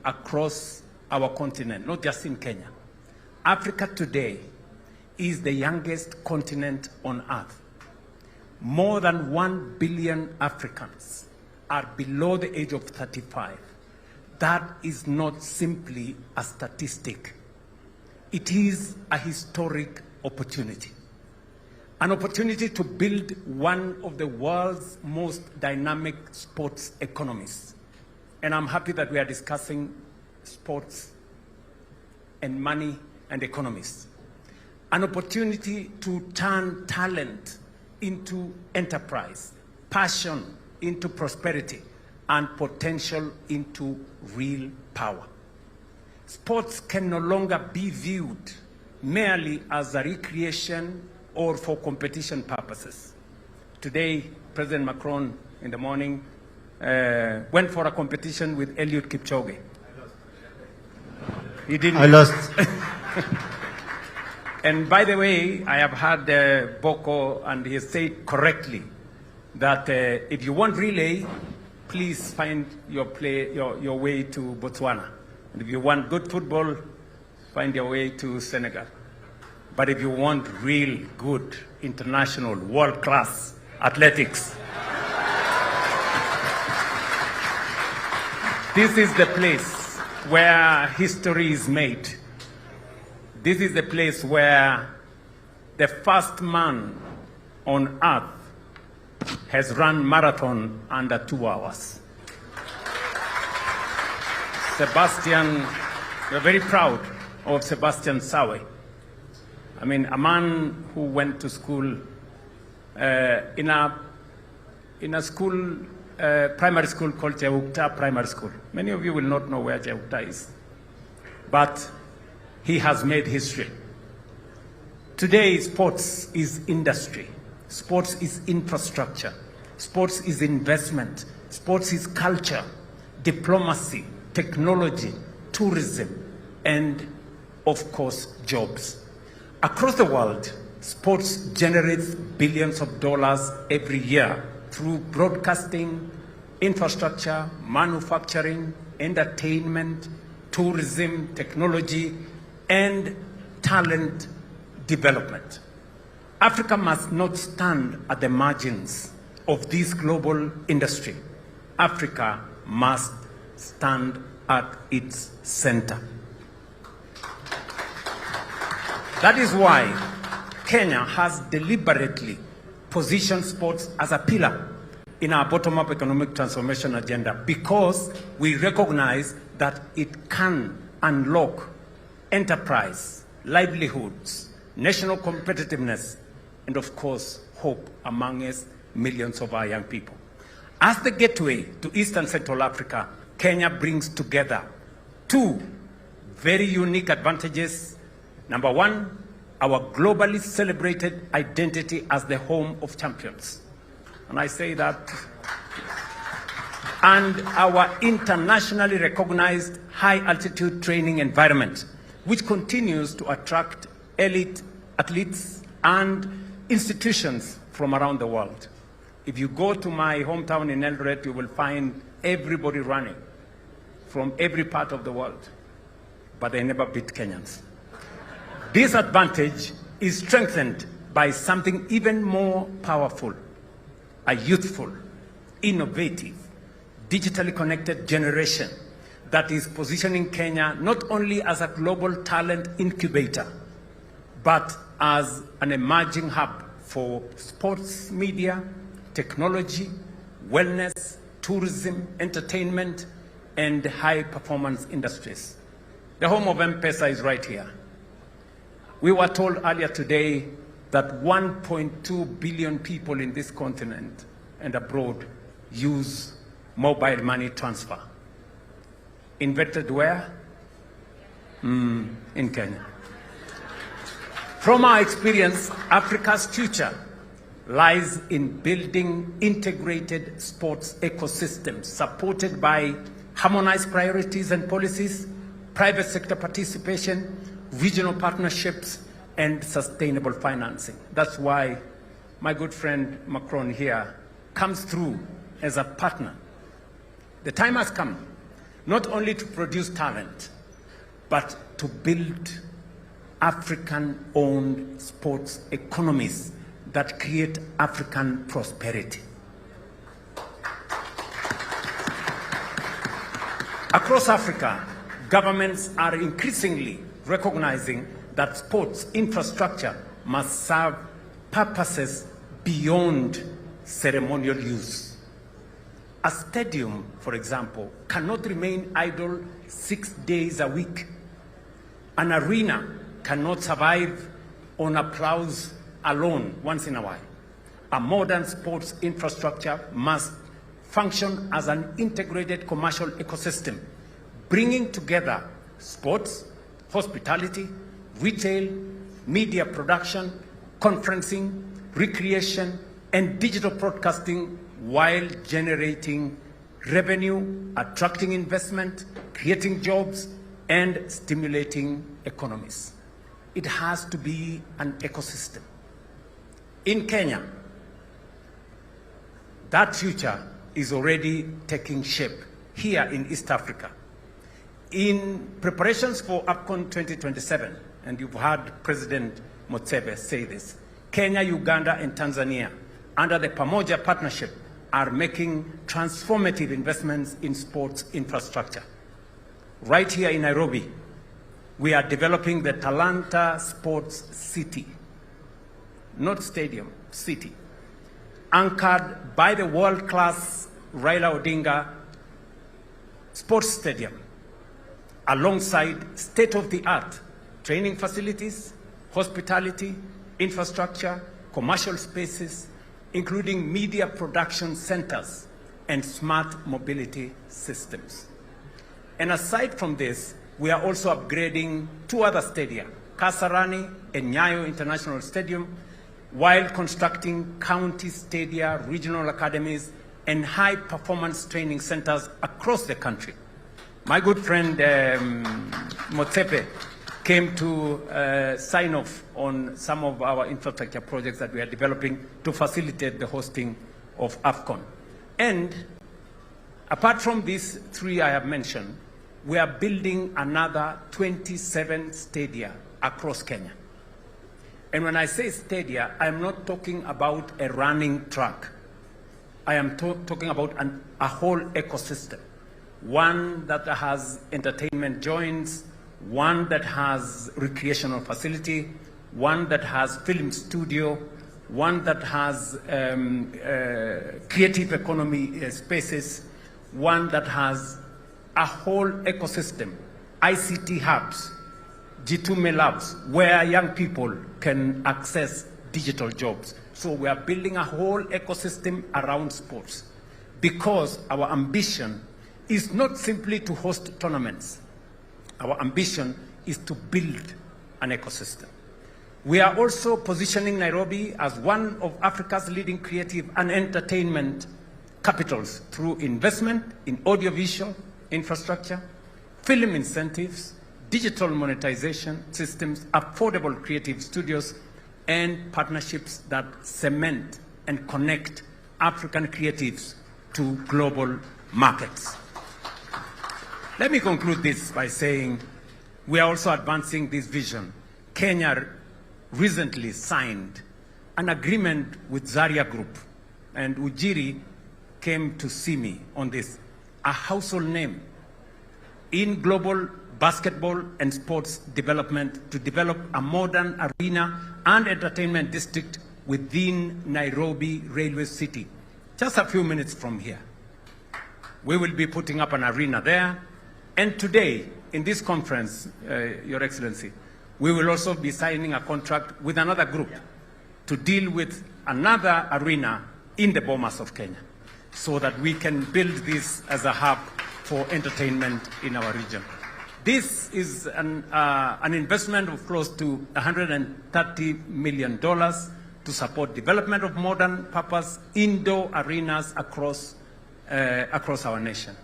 across our continent, not just in Kenya. Africa today is the youngest continent on earth. More than 1 billion Africans are below the age of 35. That is not simply a statistic. It is a historic opportunity. An opportunity to build one of the world's most dynamic sports economies. And I'm happy that we are discussing sports and money and economies. An opportunity to turn talent into enterprise, passion into prosperity, and potential into real power. Sports can no longer be viewed merely as a recreation or for competition purposes. Today, President Macron in the morning went for a competition with Eliud Kipchoge. He didn't. I lost. And by the way, I have heard Boko, and he has said correctly that if you want relay, please find your way to Botswana. And if you want good football, find your way to Senegal. But if you want real good, international, world-class athletics, this is the place where history is made. This is the place where the first man on earth has run marathon under 2 hours. Sebastian, we're very proud of Sebastian Sawe. I mean, a man who went to school in a school, primary school called Jeukta Primary School. Many of you will not know where Jeukta is, but he has made history. Today, sports is industry. Sports is infrastructure. Sports is investment. Sports is culture, diplomacy, technology, tourism, and, of course, jobs. Across the world, sports generates billions of dollars every year through broadcasting, infrastructure, manufacturing, entertainment, tourism, technology, and talent development. Africa must not stand at the margins of this global industry. Africa must stand at its center. That is why Kenya has deliberately positioned sports as a pillar in our bottom-up economic transformation agenda, because we recognize that it can unlock enterprise, livelihoods, national competitiveness, and of course, hope amongst millions of our young people. As the gateway to East and Central Africa, Kenya brings together two very unique advantages. Number one, our globally celebrated identity as the home of champions. And I say that. And our internationally recognized high-altitude training environment, which continues to attract elite athletes and institutions from around the world. If you go to my hometown in Eldoret, you will find everybody running from every part of the world, but they never beat Kenyans. This advantage is strengthened by something even more powerful: a youthful, innovative, digitally connected generation that is positioning Kenya not only as a global talent incubator, but as an emerging hub for sports media, technology, wellness, tourism, entertainment, and high-performance industries. The home of M-Pesa is right here. We were told earlier today that 1.2 billion people in this continent and abroad use mobile money transfer. Invented where? In Kenya. From our experience, Africa's future lies in building integrated sports ecosystems supported by harmonized priorities and policies, private sector participation, regional partnerships, and sustainable financing. That's why my good friend Macron here comes through as a partner. The time has come not only to produce talent, but to build African-owned sports economies that create African prosperity. Across Africa, governments are increasingly recognizing that sports infrastructure must serve purposes beyond ceremonial use. A stadium, for example, cannot remain idle 6 days a week. An arena cannot survive on applause alone once in a while. A modern sports infrastructure must function as an integrated commercial ecosystem, bringing together sports, hospitality, retail, media production, conferencing, recreation, and digital broadcasting while generating revenue, attracting investment, creating jobs, and stimulating economies. It has to be an ecosystem. In Kenya, that future is already taking shape here in East Africa. In preparations for AFCON 2027, and you've heard President Mutsebe say this, Kenya, Uganda, and Tanzania, under the Pamoja Partnership, are making transformative investments in sports infrastructure. Right here in Nairobi, we are developing the Talanta Sports City, not stadium, city, anchored by the world-class Raila Odinga Sports Stadium, alongside state-of-the-art training facilities, hospitality, infrastructure, commercial spaces, including media production centers and smart mobility systems. And aside from this, we are also upgrading 2 other stadia, Kasarani and Nyayo International Stadium, while constructing county stadia, regional academies, and high-performance training centers across the country. My good friend Motsepe came to sign off on some of our infrastructure projects that we are developing to facilitate the hosting of AFCON. And apart from these 3 I have mentioned, we are building another 27 stadia across Kenya. And when I say stadia, I'm not talking about a running track. I am talking about a whole ecosystem. One that has entertainment joints, one that has recreational facility, one that has film studio, one that has creative economy spaces, one that has a whole ecosystem, ICT hubs, G2Me labs, where young people can access digital jobs. So we are building a whole ecosystem around sports because our ambition is not simply to host tournaments. Our ambition is to build an ecosystem. We are also positioning Nairobi as one of Africa's leading creative and entertainment capitals through investment in audiovisual infrastructure, film incentives, digital monetization systems, affordable creative studios, and partnerships that cement and connect African creatives to global markets. Let me conclude this by saying we are also advancing this vision. Kenya recently signed an agreement with Zaria Group, and Ujiri came to see me on this, a household name in global basketball and sports development to develop a modern arena and entertainment district within Nairobi Railway City, just a few minutes from here. We will be putting up an arena there. And today, in this conference, Your Excellency, we will also be signing a contract with another group to deal with another arena in the Bomas of Kenya so that we can build this as a hub for entertainment in our region. This is an investment of close to $130 million to support development of modern purpose indoor arenas across our nation.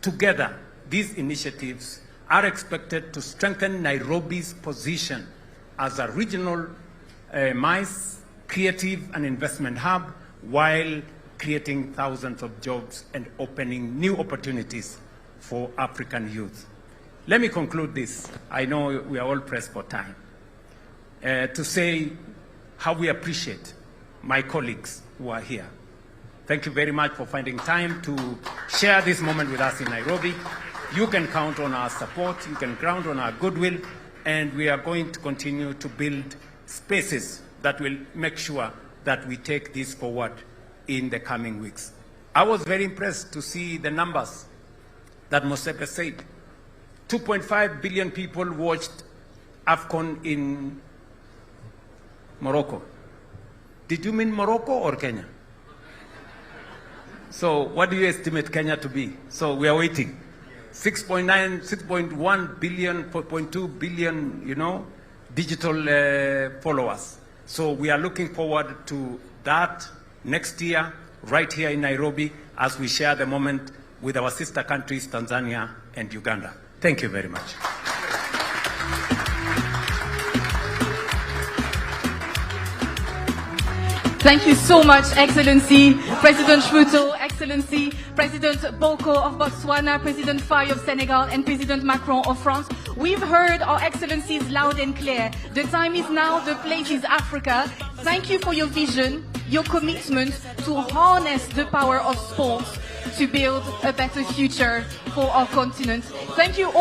Together, these initiatives are expected to strengthen Nairobi's position as a regional MICE, creative and investment hub, while creating thousands of jobs and opening new opportunities for African youth. Let me conclude this. I know we are all pressed for time. To say how we appreciate my colleagues who are here. Thank you very much for finding time to share this moment with us in Nairobi. You can count on our support, you can count on our goodwill, and we are going to continue to build spaces that will make sure that we take this forward in the coming weeks. I was very impressed to see the numbers that Mosepe said. 2.5 billion people watched AFCON in Morocco. Did you mean Morocco or Kenya? So what do you estimate Kenya to be? So we are waiting. 6.9, 6.1 billion, 4.2 billion, you know, digital followers. So we are looking forward to that next year, right here in Nairobi, as we share the moment with our sister countries, Tanzania and Uganda. Thank you very much. Thank you so much, Excellency, President Ruto, Excellency, President Boko of Botswana, President Feer of Senegal, and President Macron of France. We've heard our Excellencies loud and clear. The time is now, the place is Africa. Thank you for your vision, your commitment to harness the power of sports to build a better future for our continent. Thank you all.